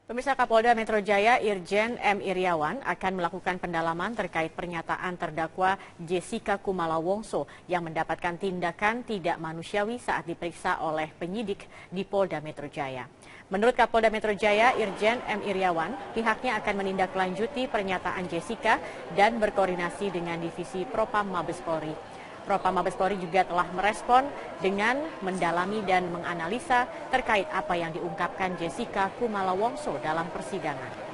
Pemirsa, Kapolda Metro Jaya Irjen M. Iriawan akan melakukan pendalaman terkait pernyataan terdakwa Jessica Kumala Wongso yang mendapatkan tindakan tidak manusiawi saat diperiksa oleh penyidik di Polda Metro Jaya. Menurut Kapolda Metro Jaya Irjen M. Iriawan, pihaknya akan menindaklanjuti pernyataan Jessica dan berkoordinasi dengan Divisi Propam Mabes Polri. Propam Mabes Polri juga telah merespon dengan mendalami dan menganalisa terkait apa yang diungkapkan Jessica Kumala Wongso dalam persidangan.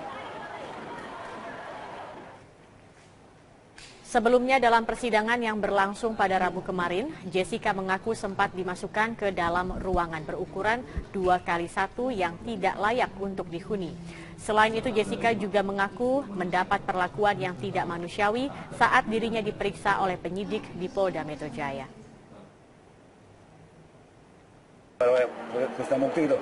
Sebelumnya dalam persidangan yang berlangsung pada Rabu kemarin, Jessica mengaku sempat dimasukkan ke dalam ruangan berukuran 2x1 yang tidak layak untuk dihuni. Selain itu, Jessica juga mengaku mendapat perlakuan yang tidak manusiawi saat dirinya diperiksa oleh penyidik di Polda Metro Jaya. Krisna Mukti itu,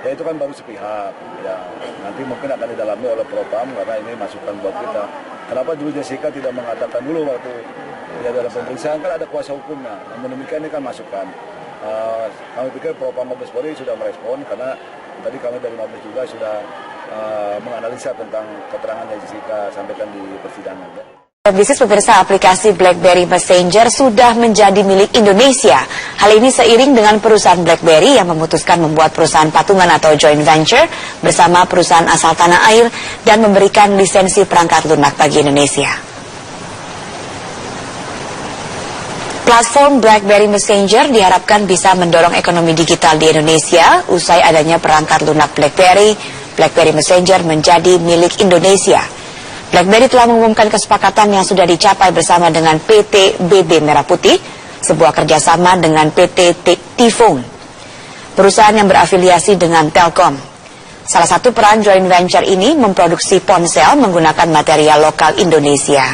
ya itu kan baru sepihak. Ya, nanti mungkin akan didalami oleh Propam karena ini masukan buat kita. Kenapa dulu Jessica tidak mengatakan dulu waktu ya dalam pemeriksaan kan ada kuasa hukumnya. Namun demikian ini kan masukan. Kami pikir Propam Mabes Polri sudah merespon karena tadi kami dari Mabes juga sudah menganalisa tentang keterangan yang Jessica sampaikan di persidangan. Bisnis pemirsa, aplikasi BlackBerry Messenger sudah menjadi milik Indonesia. Hal ini seiring dengan perusahaan BlackBerry yang memutuskan membuat perusahaan patungan atau joint venture bersama perusahaan asal tanah air dan memberikan lisensi perangkat lunak bagi Indonesia. Platform BlackBerry Messenger diharapkan bisa mendorong ekonomi digital di Indonesia usai adanya perangkat lunak BlackBerry. BlackBerry Messenger menjadi milik Indonesia. BlackBerry telah mengumumkan kesepakatan yang sudah dicapai bersama dengan PT BB Merah Putih, sebuah kerjasama dengan PT T-Phone, perusahaan yang berafiliasi dengan Telkom. Salah satu peran joint venture ini memproduksi ponsel menggunakan material lokal Indonesia.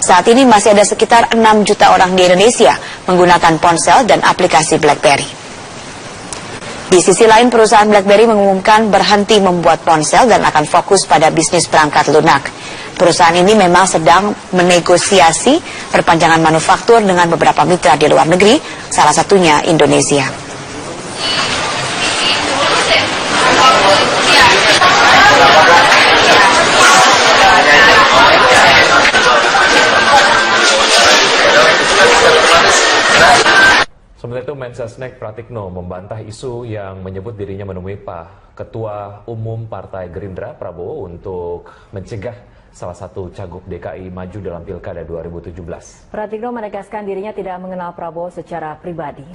Saat ini masih ada sekitar 6 juta orang di Indonesia menggunakan ponsel dan aplikasi BlackBerry. Di sisi lain, perusahaan BlackBerry mengumumkan berhenti membuat ponsel dan akan fokus pada bisnis perangkat lunak. Perusahaan ini memang sedang menegosiasi perpanjangan manufaktur dengan beberapa mitra di luar negeri, salah satunya Indonesia. Sementara itu, Mensesnek Pratikno membantah isu yang menyebut dirinya menemui Pak Ketua Umum Partai Gerindra Prabowo untuk mencegah salah satu cagup DKI maju dalam Pilkada 2017. Pratikno menegaskan dirinya tidak mengenal Prabowo secara pribadi.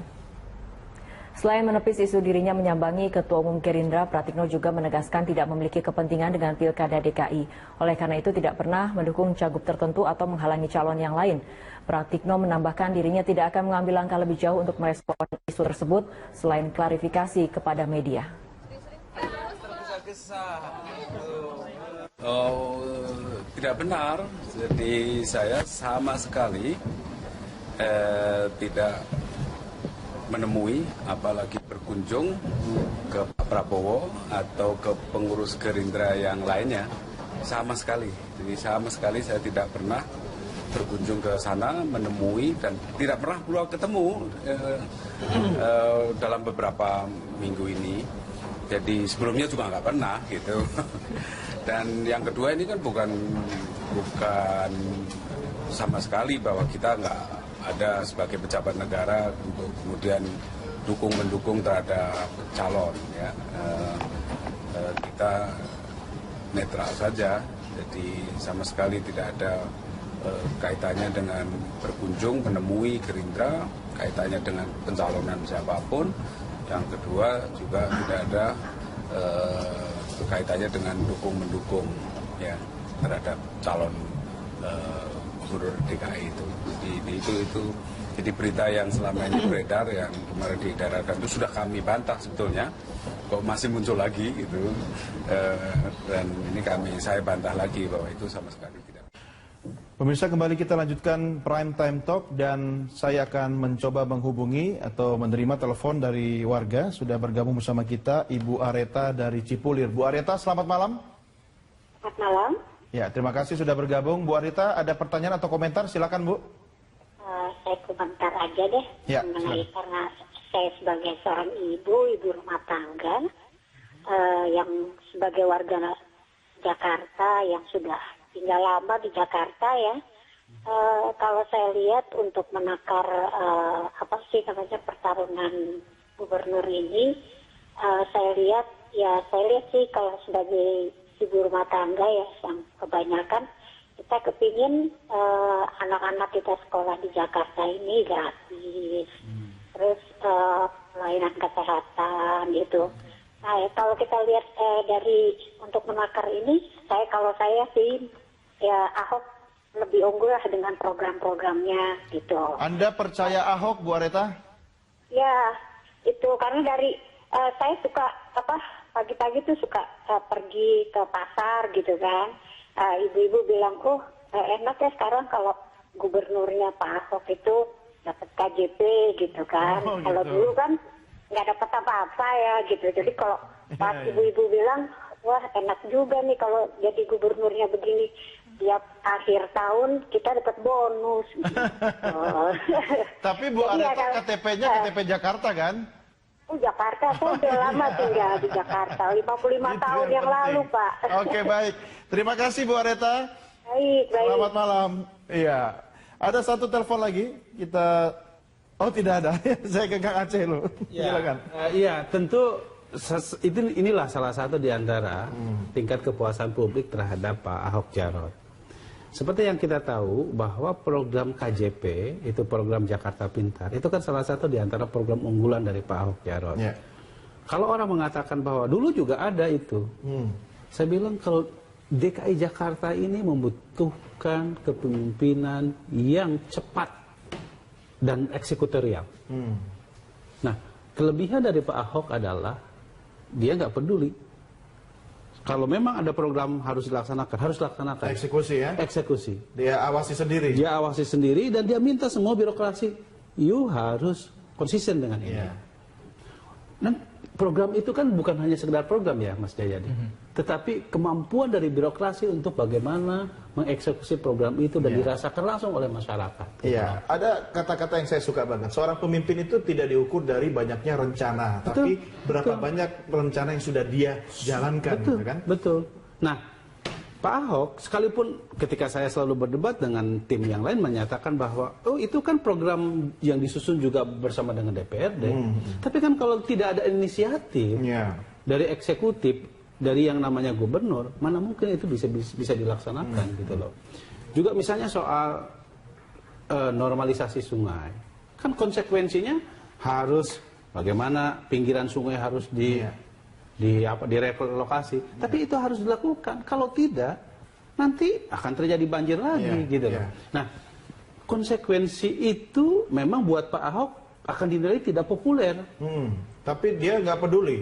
Selain menepis isu dirinya menyambangi Ketua Umum Gerindra, Pratikno juga menegaskan tidak memiliki kepentingan dengan Pilkada DKI. Oleh karena itu tidak pernah mendukung cagup tertentu atau menghalangi calon yang lain. Pratikno menambahkan dirinya tidak akan mengambil langkah lebih jauh untuk merespon isu tersebut selain klarifikasi kepada media. Tidak benar. Jadi saya sama sekali tidak menemui, apalagi berkunjung ke Pak Prabowo atau ke pengurus Gerindra yang lainnya. Sama sekali. Jadi sama sekali saya tidak pernah berkunjung ke sana, menemui, dan tidak pernah pula ketemu dalam beberapa minggu ini. Jadi sebelumnya juga nggak pernah gitu. Dan yang kedua ini kan bukan sama sekali bahwa kita nggak ada sebagai pejabat negara untuk kemudian mendukung terhadap calon. Ya. Kita netral saja, jadi sama sekali tidak ada kaitannya dengan berkunjung, menemui Gerindra, kaitannya dengan pencalonan siapapun. Yang kedua juga tidak ada kaitannya dengan mendukung ya terhadap calon gubernur DKI itu. Jadi itu jadi berita yang selama ini beredar, yang kemarin diedarkan itu sudah kami bantah sebetulnya, kok masih muncul lagi gitu. Dan ini saya bantah lagi bahwa itu sama sekali tidak. Pemirsa, kembali kita lanjutkan Prime Time Talk dan saya akan mencoba menghubungi atau menerima telepon dari warga. Sudah bergabung bersama kita Ibu Areta dari Cipulir. Bu Areta, selamat malam. Selamat malam. Ya, terima kasih sudah bergabung. Bu Areta, ada pertanyaan atau komentar? Silakan, Bu. Saya komentar aja deh. Ya, mengenai karena saya sebagai seorang ibu rumah tangga, yang sebagai warga Jakarta yang sudah tinggal lama di Jakarta ya, kalau saya lihat untuk menakar pertarungan gubernur ini, saya lihat sih kalau sebagai ibu rumah tangga ya, yang kebanyakan kita kepingin anak-anak kita sekolah di Jakarta ini gratis, terus pelayanan kesehatan gitu. Nah kalau kita lihat dari untuk menakar ini, kalau saya sih ya Ahok lebih unggul lah dengan program-programnya gitu. Anda percaya Ahok, Bu Areta? Ya, itu karena dari saya suka pagi-pagi tuh suka pergi ke pasar gitu kan. Ibu-ibu bilang, enak ya sekarang kalau gubernurnya Pak Ahok itu dapat KJP gitu kan. Kalau dulu kan nggak dapat apa-apa ya gitu. Jadi kalau pas ibu-ibu bilang, wah enak juga nih kalau jadi gubernurnya begini. Tiap akhir tahun kita dapat bonus. Gitu. Tapi Bu Areta KTP-nya KTP Jakarta kan? Jakarta, saya udah lama tinggal di Jakarta, 55 tahun yang lalu, Pak. Oke, baik. Terima kasih, Bu Areta. Baik. Selamat malam. Iya. Ada satu telepon lagi. Kita... Oh, tidak ada. Saya ke Kang Aceh loh. Silakan. Iya, tentu inilah salah satu di antara tingkat kepuasan publik terhadap Pak Ahok Jarot. Seperti yang kita tahu bahwa program KJP, itu program Jakarta Pintar, itu kan salah satu di antara program unggulan dari Pak Ahok Jarot. Yeah. Kalau orang mengatakan bahwa dulu juga ada itu, saya bilang kalau DKI Jakarta ini membutuhkan kepemimpinan yang cepat dan eksekutorial. Nah, kelebihan dari Pak Ahok adalah dia nggak peduli. Kalau memang ada program harus dilaksanakan, harus dilaksanakan. Eksekusi ya? Eksekusi. Dia awasi sendiri? Dia awasi sendiri dan dia minta semua birokrasi, you harus konsisten dengan ini. Yeah. Dan program itu kan bukan hanya sekedar program ya Mas Jayadi. Tetapi kemampuan dari birokrasi untuk bagaimana mengeksekusi program itu dan dirasakan langsung oleh masyarakat. Iya, ada kata-kata yang saya suka banget. Seorang pemimpin itu tidak diukur dari banyaknya rencana, tapi berapa banyak rencana yang sudah dia jalankan. Betul, gitu kan? Betul. Nah, Pak Ahok, sekalipun ketika saya selalu berdebat dengan tim yang lain menyatakan bahwa, itu kan program yang disusun juga bersama dengan DPRD. Tapi kan kalau tidak ada inisiatif dari eksekutif, dari yang namanya gubernur, mana mungkin itu bisa dilaksanakan gitu loh. Juga misalnya soal normalisasi sungai, kan konsekuensinya harus bagaimana pinggiran sungai harus direlokasi. Tapi itu harus dilakukan. Kalau tidak, nanti akan terjadi banjir lagi gitu loh. Nah, konsekuensi itu memang buat Pak Ahok akan dinilai tidak populer. Tapi dia nggak peduli.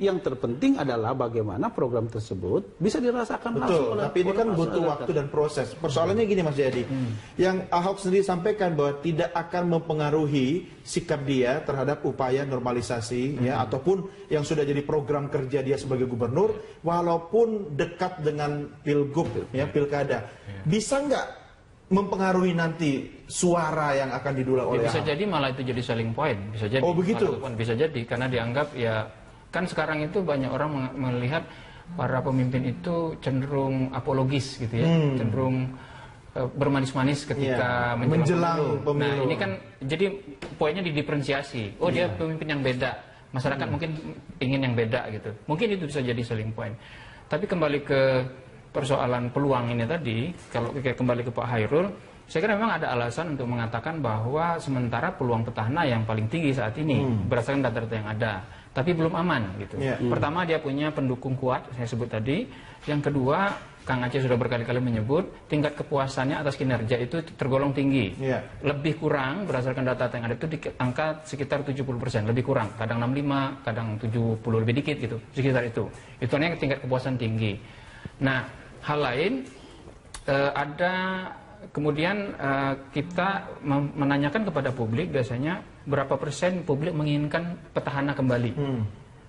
Yang terpenting adalah bagaimana program tersebut bisa dirasakan langsung oleh. Tapi ini kan butuh waktu dan proses. Persoalannya gini Mas Jayadi, yang Ahok sendiri sampaikan bahwa tidak akan mempengaruhi sikap dia terhadap upaya normalisasi ataupun yang sudah jadi program kerja dia sebagai gubernur, walaupun dekat dengan pilgub pilkada. Bisa nggak mempengaruhi nanti suara yang akan didulang oleh bisa Ahok? Jadi malah itu jadi selling point, bisa jadi. Oh begitu? Bisa jadi, karena dianggap kan sekarang itu banyak orang melihat para pemimpin itu cenderung apologis gitu ya, cenderung bermanis-manis ketika menjelang pemilu. Nah ini kan jadi poinnya didiferensiasi. Dia pemimpin yang beda, masyarakat mungkin ingin yang beda gitu. Mungkin itu bisa jadi selling point. Tapi kembali ke persoalan peluang ini tadi, kalau kita kembali ke Pak Hairul, saya kira memang ada alasan untuk mengatakan bahwa sementara peluang petahana yang paling tinggi saat ini berdasarkan data-data yang ada, tapi belum aman gitu. Pertama, dia punya pendukung kuat, saya sebut tadi. Yang kedua, Kang Aceh sudah berkali-kali menyebut tingkat kepuasannya atas kinerja itu tergolong tinggi. Lebih kurang berdasarkan data yang ada itu di angka sekitar 70%, lebih kurang, kadang 65, kadang 70 lebih dikit gitu, sekitar itu. Itu artinya tingkat kepuasan tinggi. Nah, hal lain kemudian kita menanyakan kepada publik biasanya berapa persen publik menginginkan petahana kembali.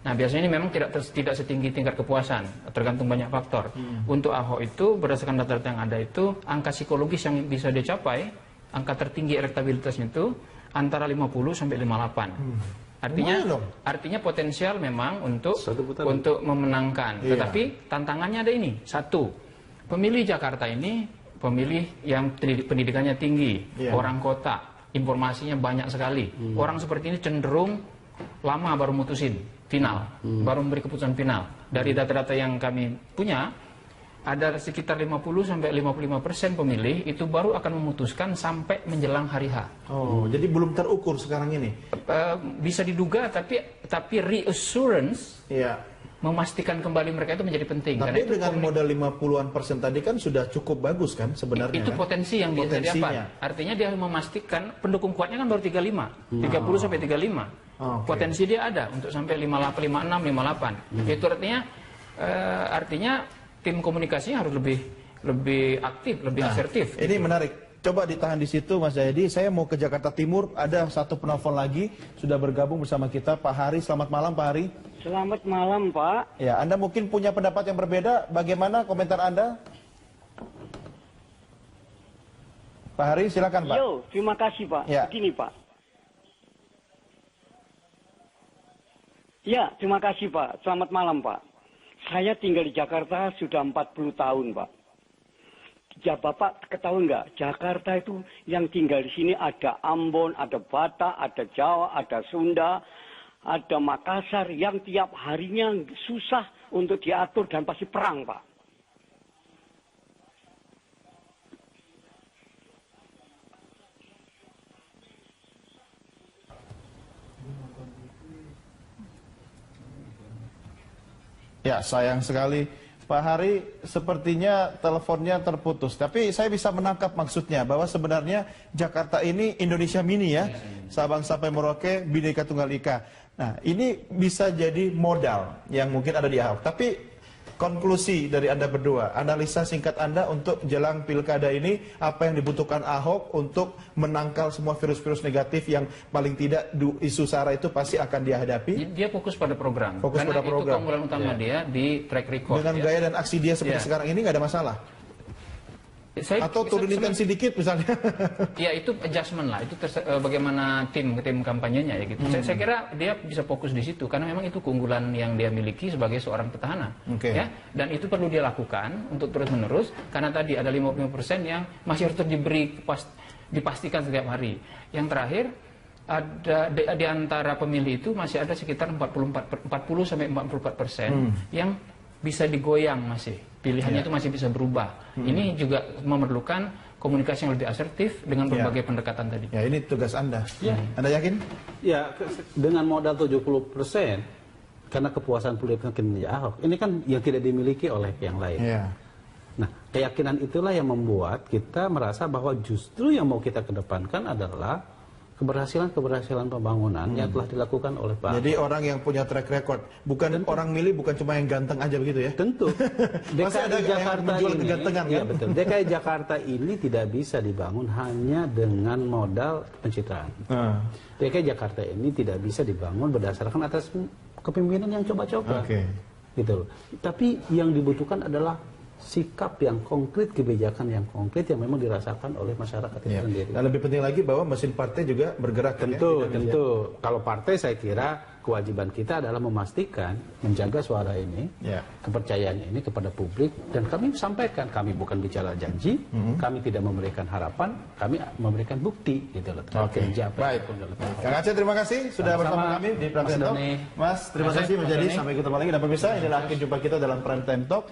Nah, biasanya ini memang tidak setinggi tingkat kepuasan, tergantung banyak faktor. Untuk Ahok itu berdasarkan data-data yang ada itu angka psikologis yang bisa dicapai, angka tertinggi elektabilitasnya itu antara 50 sampai 58. Artinya potensial memang untuk memenangkan. Iya. Tetapi tantangannya ada ini. Satu, pemilih Jakarta ini pemilih yang pendidikannya tinggi, orang kota, informasinya banyak sekali. Orang seperti ini cenderung lama baru mutusin final, baru memberi keputusan final. Dari data-data yang kami punya, ada sekitar 50-55% pemilih itu baru akan memutuskan sampai menjelang hari H. Oh, jadi belum terukur sekarang ini? Bisa diduga, tapi reassurance, memastikan kembali mereka itu menjadi penting. Tapi karena itu dengan modal 50-an% tadi kan sudah cukup bagus kan sebenarnya? Itu kan? potensi yang bisa didapat. Artinya dia memastikan pendukung kuatnya kan baru 35, 30-35. Potensi dia ada untuk sampai 58, 56, 58. Itu artinya tim komunikasinya harus lebih aktif, lebih asertif. Ini menarik. Coba ditahan di situ Mas Jayadi. Saya mau ke Jakarta Timur. Ada satu penelpon lagi sudah bergabung bersama kita, Pak Hari. Selamat malam Pak Hari. Selamat malam Pak. Ya, Anda mungkin punya pendapat yang berbeda. Bagaimana komentar Anda? Pak Hari, silakan Pak. Yo, terima kasih Pak. Ya. Begini Pak. Ya, terima kasih Pak. Selamat malam Pak. Saya tinggal di Jakarta sudah 40 tahun Pak. Ya Bapak ketahui nggak, Jakarta itu yang tinggal di sini ada Ambon, ada Batak, ada Jawa, ada Sunda, ada Makassar yang tiap harinya susah untuk diatur dan pasti perang Pak. Ya, sayang sekali Pak Hari, sepertinya teleponnya terputus. Tapi saya bisa menangkap maksudnya bahwa sebenarnya Jakarta ini Indonesia mini ya. Sabang sampai Merauke, Bhinneka Tunggal Ika. Nah, ini bisa jadi modal yang mungkin ada di Ahok. Tapi konklusi dari Anda berdua, analisa singkat Anda untuk jelang pilkada ini, apa yang dibutuhkan Ahok untuk menangkal semua virus-virus negatif yang paling tidak isu SARA itu pasti akan dia hadapi? Dia fokus pada program. Fokus karena pada program. itu keunggulan utama dia di track record. Dengan gaya dan aksi dia seperti sekarang ini nggak ada masalah? Atau turunin tensi dikit misalnya? Ya itu adjustment lah, itu bagaimana tim kampanyenya ya gitu. Saya kira dia bisa fokus di situ karena memang itu keunggulan yang dia miliki sebagai seorang petahana. Ya, dan itu perlu dia lakukan untuk terus menerus karena tadi ada 55% yang masih harus dipastikan setiap hari. Yang terakhir ada di antara pemilih itu masih ada sekitar 40-44% yang bisa digoyang masih. Pilihannya itu masih bisa berubah. Ini juga memerlukan komunikasi yang lebih asertif dengan berbagai pendekatan tadi. Ya, ini tugas Anda. Anda yakin? Ya, dengan modal 70%, karena kepuasan publik kinerja Ahok, ini kan yang tidak dimiliki oleh yang lain. Nah, keyakinan itulah yang membuat kita merasa bahwa justru yang mau kita kedepankan adalah keberhasilan pembangunan yang telah dilakukan oleh Pak. Jadi orang yang punya track record, bukan orang milih, bukan cuma yang ganteng aja begitu ya? Tentu. DKI Jakarta ini, ya betul. DKI Jakarta ini tidak bisa dibangun hanya dengan modal pencitraan. DKI Jakarta ini tidak bisa dibangun berdasarkan atas kepemimpinan yang coba-coba. Gitu. Tapi yang dibutuhkan adalah sikap yang konkret, kebijakan yang konkret yang memang dirasakan oleh masyarakat itu sendiri. Dan lebih penting lagi bahwa mesin partai juga bergerak. Tentu. Kalau partai saya kira kewajiban kita adalah memastikan menjaga suara ini, kepercayaan ini kepada publik, dan kami sampaikan, kami bukan bicara janji, kami tidak memberikan harapan, kami memberikan bukti gitu loh. Baik. Kang Aceh, terima kasih sudah bersama kami di Prime Time Talk. Mas, terima kasih menjadi sampai ketemu lagi. Dan pemirsa, inilah akhir jumpa kita dalam Prime Time Talk.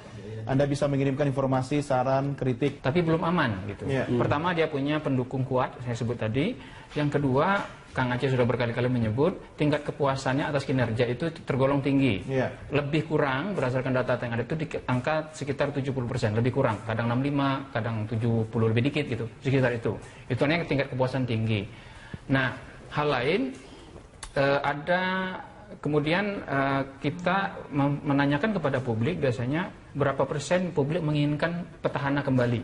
Anda bisa mengirimkan informasi, saran, kritik. Tapi belum aman gitu. Pertama, dia punya pendukung kuat, saya sebut tadi. Yang kedua, Kang Aceh sudah berkali-kali menyebut tingkat kepuasannya atas kinerja itu tergolong tinggi. Lebih kurang berdasarkan data yang ada itu di angka sekitar 70%, lebih kurang. Kadang 65, kadang 70, lebih dikit gitu, sekitar itu. Itu artinya tingkat kepuasan tinggi. Nah, hal lain kemudian kita menanyakan kepada publik biasanya berapa persen publik menginginkan petahana kembali.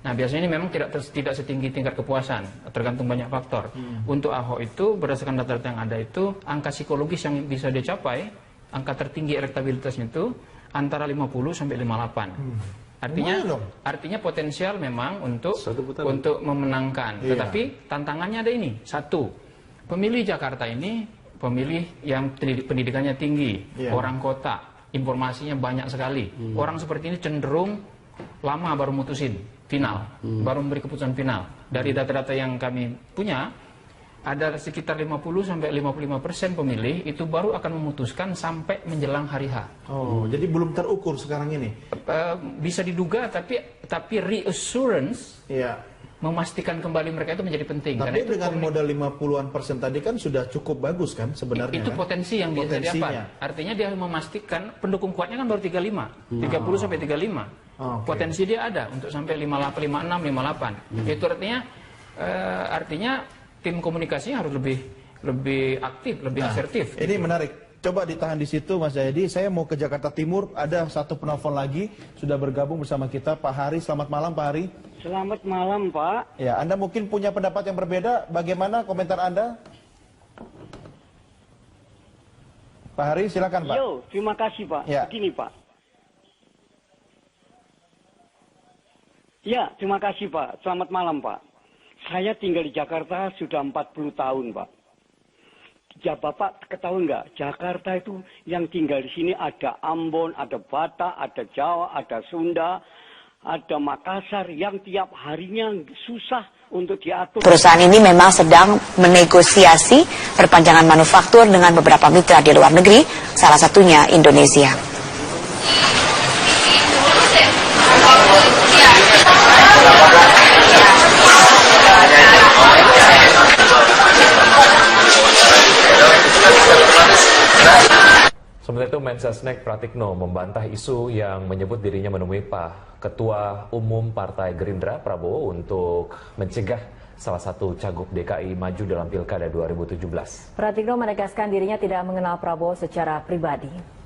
Nah, biasanya ini memang tidak setinggi tingkat kepuasan, tergantung banyak faktor. Untuk Ahok itu berdasarkan data-data yang ada itu angka psikologis yang bisa dicapai, angka tertinggi elektabilitasnya itu antara 50 sampai 58. Artinya potensial memang untuk memenangkan. Tetapi tantangannya ada ini. Satu, pemilih Jakarta ini pemilih yang pendidikannya tinggi, orang kota, informasinya banyak sekali. Orang seperti ini cenderung lama baru mutusin final, baru memberi keputusan final. Dari data-data yang kami punya, ada sekitar 50-55% pemilih itu baru akan memutuskan sampai menjelang hari H. Oh, jadi belum terukur sekarang ini? Bisa diduga, tapi reassurance, memastikan kembali mereka itu menjadi penting. Tapi karena itu dengan modal 50-an% tadi kan sudah cukup bagus kan sebenarnya? Itu kan? potensi yang bisa didapat. Artinya dia memastikan pendukung kuatnya kan baru 35, 30-35. Potensi dia ada untuk sampai 58, 56, 58. Itu artinya tim komunikasinya harus lebih aktif, lebih asertif. Ini menarik. Coba ditahan di situ Mas Jayadi. Saya mau ke Jakarta Timur. Ada satu penelpon lagi sudah bergabung bersama kita, Pak Hari. Selamat malam Pak Hari. Selamat malam Pak. Ya, Anda mungkin punya pendapat yang berbeda. Bagaimana komentar Anda? Pak Hari, silakan Pak. Yo, terima kasih Pak. Ya. Begini Pak. Ya, terima kasih Pak. Selamat malam Pak. Saya tinggal di Jakarta sudah 40 tahun Pak. Ya Bapak ketahui nggak, Jakarta itu yang tinggal di sini ada Ambon, ada Batak, ada Jawa, ada Sunda, ada Makassar yang tiap harinya susah untuk diatur. Perusahaan ini memang sedang menegosiasi perpanjangan manufaktur dengan beberapa mitra di luar negeri, salah satunya Indonesia. Sementara itu Mensesnek Pratikno membantah isu yang menyebut dirinya menemui Ketua Umum Partai Gerindra Prabowo untuk mencegah salah satu cagup DKI maju dalam Pilkada 2017. Pratikno menegaskan dirinya tidak mengenal Prabowo secara pribadi.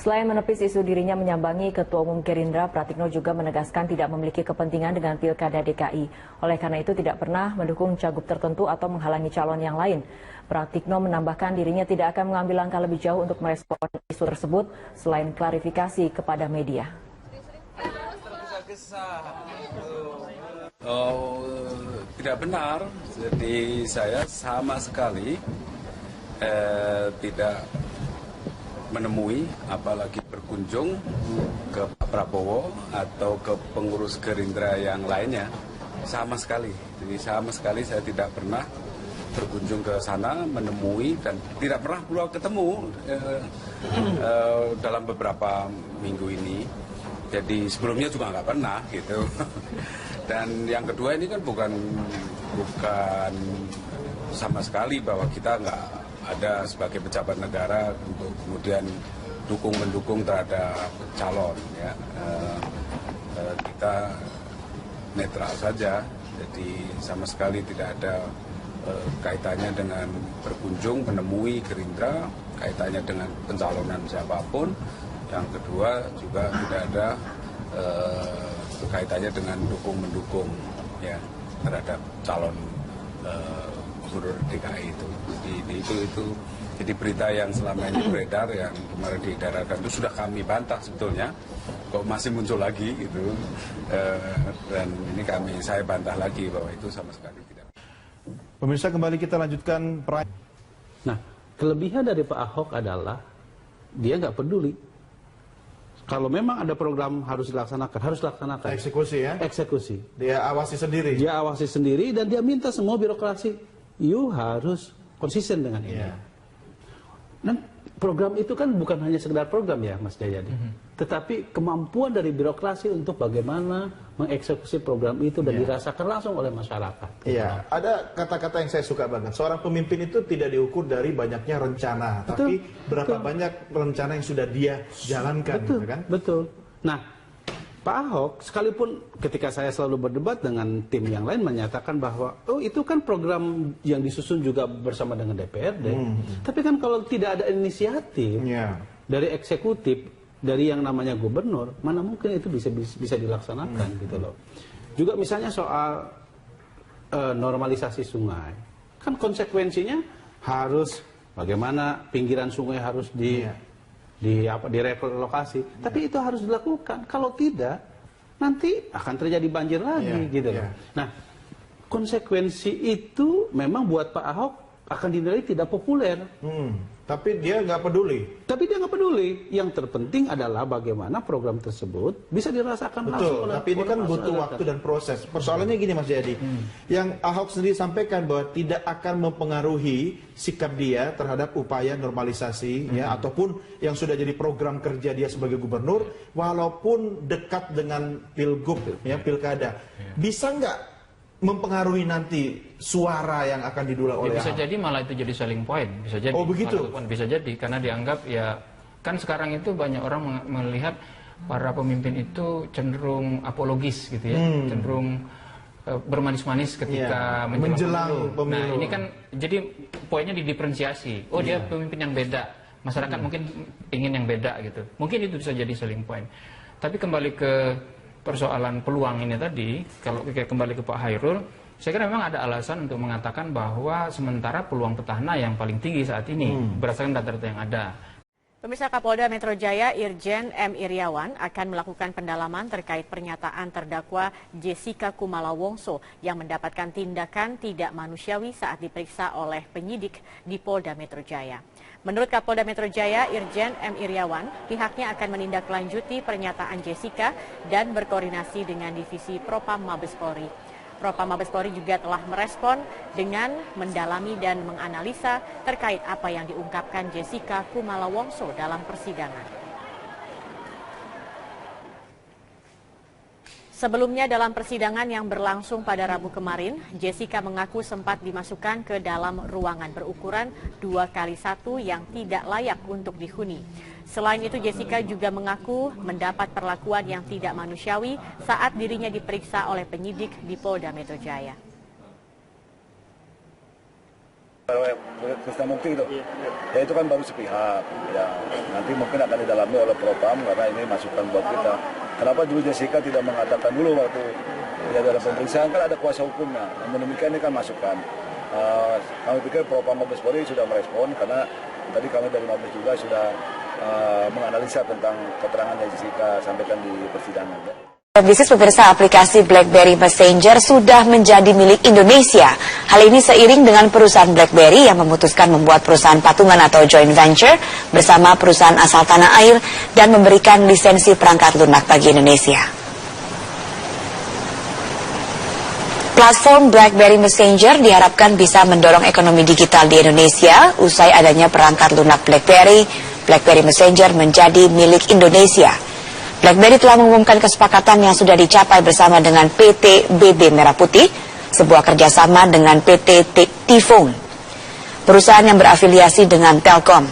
Selain menepis isu dirinya menyambangi Ketua Umum Gerindra, Pratikno juga menegaskan tidak memiliki kepentingan dengan Pilkada DKI. Oleh karena itu tidak pernah mendukung cagup tertentu atau menghalangi calon yang lain. Pratikno menambahkan dirinya tidak akan mengambil langkah lebih jauh untuk merespon isu tersebut selain klarifikasi kepada media. Tidak benar. Jadi saya sama sekali tidak menemui, apalagi berkunjung ke Pak Prabowo atau ke pengurus Gerindra yang lainnya. Sama sekali. Jadi sama sekali saya tidak pernah berkunjung ke sana, menemui, dan tidak pernah pula ketemu dalam beberapa minggu ini. Jadi sebelumnya juga nggak pernah gitu. Dan yang kedua ini kan bukan sama sekali bahwa kita nggak ada sebagai pejabat negara untuk kemudian mendukung terhadap calon. Ya. Kita netral saja. Jadi sama sekali tidak ada kaitannya dengan berkunjung, menemui Gerindra, kaitannya dengan pencalonan siapapun. Yang kedua juga tidak ada kaitannya dengan mendukung ya terhadap calon gubernur DKI itu. Jadi itu jadi berita yang selama ini beredar, yang kemarin diedarkan itu sudah kami bantah sebetulnya. Kok masih muncul lagi gitu. Dan ini saya bantah lagi bahwa itu sama sekali tidak. Pemirsa, kembali kita lanjutkan Prime. Nah, kelebihan dari Pak Ahok adalah dia nggak peduli. Kalau memang ada program harus dilaksanakan, harus dilaksanakan. Eksekusi ya? Eksekusi. Dia awasi sendiri? Dia awasi sendiri dan dia minta semua birokrasi, you harus konsisten dengan ini. Dan program itu kan bukan hanya sekedar program ya Mas Jayadi, tetapi kemampuan dari birokrasi untuk bagaimana mengeksekusi program itu dan dirasakan langsung oleh masyarakat. Iya, ada kata-kata yang saya suka banget. Seorang pemimpin itu tidak diukur dari banyaknya rencana, tapi berapa banyak rencana yang sudah dia jalankan. Betul, gitu kan? Betul. Nah, Pak Ahok sekalipun ketika saya selalu berdebat dengan tim yang lain menyatakan bahwa itu kan program yang disusun juga bersama dengan DPRD. Tapi kan kalau tidak ada inisiatif dari eksekutif, dari yang namanya gubernur, mana mungkin itu bisa dilaksanakan gitu loh. Juga misalnya soal normalisasi sungai. Kan konsekuensinya harus bagaimana pinggiran sungai harus direlokasi, tapi itu harus dilakukan. Kalau tidak, nanti akan terjadi banjir lagi, gitu loh. Nah, konsekuensi itu memang buat Pak Ahok akan dinilai tidak populer. Tapi dia nggak peduli. Yang terpenting adalah bagaimana program tersebut bisa dirasakan langsung. Betul, tapi ini kan butuh waktu dan proses. Persoalannya gini Mas Jayadi, yang Ahok sendiri sampaikan bahwa tidak akan mempengaruhi sikap dia terhadap upaya normalisasi ya, ataupun yang sudah jadi program kerja dia sebagai gubernur, walaupun dekat dengan pilgub ya, pilkada. Bisa nggak mempengaruhi nanti suara yang akan didulang oleh bisa Ahok? jadi malah itu jadi selling point, bisa jadi. Oh begitu? Bisa jadi, karena dianggap ya, kan sekarang itu banyak orang melihat para pemimpin itu cenderung apologis gitu ya, cenderung bermanis-manis ketika menjelang pemilu. Nah ini kan jadi poinnya didiferensiasi. Oh dia pemimpin yang beda, masyarakat mungkin ingin yang beda gitu. Mungkin itu bisa jadi selling point. Tapi kembali ke persoalan peluang ini tadi, kalau kembali ke Pak Hairul, saya kira memang ada alasan untuk mengatakan bahwa sementara peluang petahana yang paling tinggi saat ini berdasarkan data-data yang ada. Pemirsa, Kapolda Metro Jaya Irjen M. Iryawan akan melakukan pendalaman terkait pernyataan terdakwa Jessica Kumala Wongso yang mendapatkan tindakan tidak manusiawi saat diperiksa oleh penyidik di Polda Metro Jaya. Menurut Kapolda Metro Jaya Irjen M. Iryawan, pihaknya akan menindaklanjuti pernyataan Jessica dan berkoordinasi dengan Divisi Propam Mabes Polri. Propam Mabes Polri juga telah merespon dengan mendalami dan menganalisa terkait apa yang diungkapkan Jessica Kumala Wongso dalam persidangan. Sebelumnya dalam persidangan yang berlangsung pada Rabu kemarin, Jessica mengaku sempat dimasukkan ke dalam ruangan berukuran 2x1 yang tidak layak untuk dihuni. Selain itu, Jessica juga mengaku mendapat perlakuan yang tidak manusiawi saat dirinya diperiksa oleh penyidik di Polda Metro Jaya. Krista Mukti itu, ya itu kan baru sepihak. Ya, nanti mungkin akan didalami oleh Propam karena ini masukan buat kita. Kenapa dulu Jessica tidak mengatakan dulu waktu ya dalam pemeriksaan, kan ada kuasa hukumnya. Namun demikian ini kan masukan. Kami pikir Propam Mabes Polri sudah merespon karena tadi kami dari Mabes juga sudah menganalisa tentang keterangan Jessica sampaikan di persidangan. Bisnis pemirsa, aplikasi BlackBerry Messenger sudah menjadi milik Indonesia. Hal ini seiring dengan perusahaan BlackBerry yang memutuskan membuat perusahaan patungan atau joint venture bersama perusahaan asal tanah air dan memberikan lisensi perangkat lunak bagi Indonesia. Platform BlackBerry Messenger diharapkan bisa mendorong ekonomi digital di Indonesia usai adanya perangkat lunak BlackBerry. BlackBerry Messenger menjadi milik Indonesia. BlackBerry telah mengumumkan kesepakatan yang sudah dicapai bersama dengan PT BB Merah Putih, sebuah kerjasama dengan PT T-Phone, perusahaan yang berafiliasi dengan Telkom.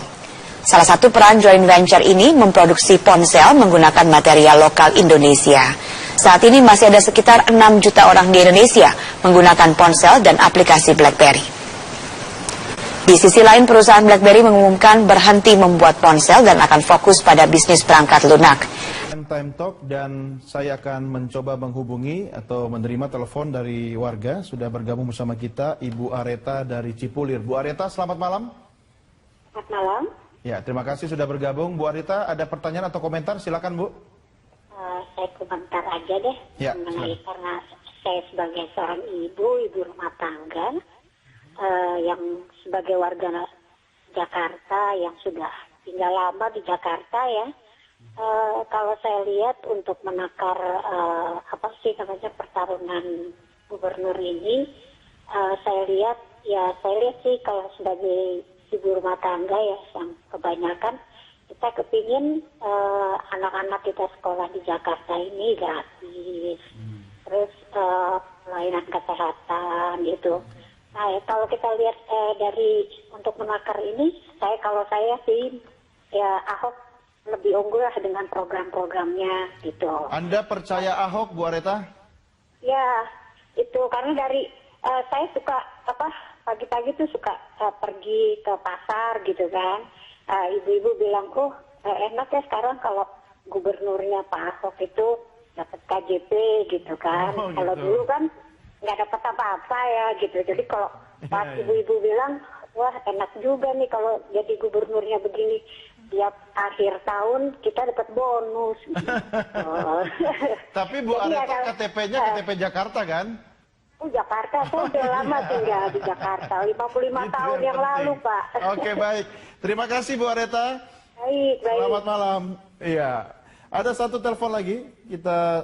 Salah satu peran joint venture ini memproduksi ponsel menggunakan material lokal Indonesia. Saat ini masih ada sekitar 6 juta orang di Indonesia menggunakan ponsel dan aplikasi BlackBerry. Di sisi lain, perusahaan BlackBerry mengumumkan berhenti membuat ponsel dan akan fokus pada bisnis perangkat lunak. Time Talk, dan saya akan mencoba menghubungi atau menerima telepon dari warga. Sudah bergabung bersama kita Ibu Areta dari Cipulir. Bu Areta, selamat malam. Selamat malam. Ya, terima kasih sudah bergabung. Bu Areta, ada pertanyaan atau komentar? Silakan, Bu. Saya komentar aja deh, ya, mengenai karena saya sebagai seorang ibu rumah tangga, yang sebagai warga Jakarta yang sudah tinggal lama di Jakarta ya. Kalau saya lihat untuk menakar pertarungan gubernur ini, saya lihat sih kalau sebagai ibu rumah tangga ya, yang kebanyakan kita kepingin anak-anak kita sekolah di Jakarta ini gratis, terus pelayanan kesehatan gitu. Nah kalau kita lihat dari untuk menakar ini, kalau saya sih ya Ahok lebih unggul lah dengan program-programnya gitu. Anda percaya Ahok, Bu Areta? Ya, itu karena dari saya suka pagi-pagi tuh suka pergi ke pasar gitu kan. Ibu-ibu bilang, enak ya sekarang kalau gubernurnya Pak Ahok itu dapat KJP gitu kan. Kalau dulu kan nggak dapat apa-apa ya gitu. Jadi kalau pas ibu-ibu bilang, wah enak juga nih kalau jadi gubernurnya begini. Tiap akhir tahun kita dapat bonus. Gitu. Tapi Bu Areta KTP-nya KTP Jakarta kan? Jakarta, saya sudah lama tinggal di Jakarta, 55 tahun yang lalu, Pak. Oke, baik. Terima kasih Bu Areta. Baik. Selamat malam. Iya. Ada satu telepon lagi. Kita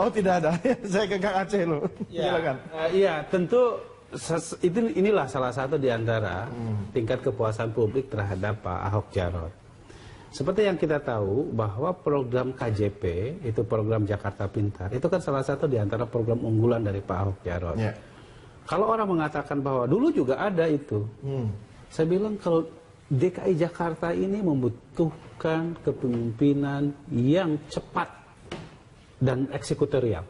oh tidak ada. Saya ke Kang Aceh loh. Silakan. Iya, tentu inilah salah satu di antara tingkat kepuasan publik terhadap Pak Ahok Jarot. Seperti yang kita tahu bahwa program KJP, itu program Jakarta Pintar, itu kan salah satu di antara program unggulan dari Pak Ahok Jarot. Yeah. Kalau orang mengatakan bahwa dulu juga ada itu, saya bilang kalau DKI Jakarta ini membutuhkan kepemimpinan yang cepat dan eksekutorial.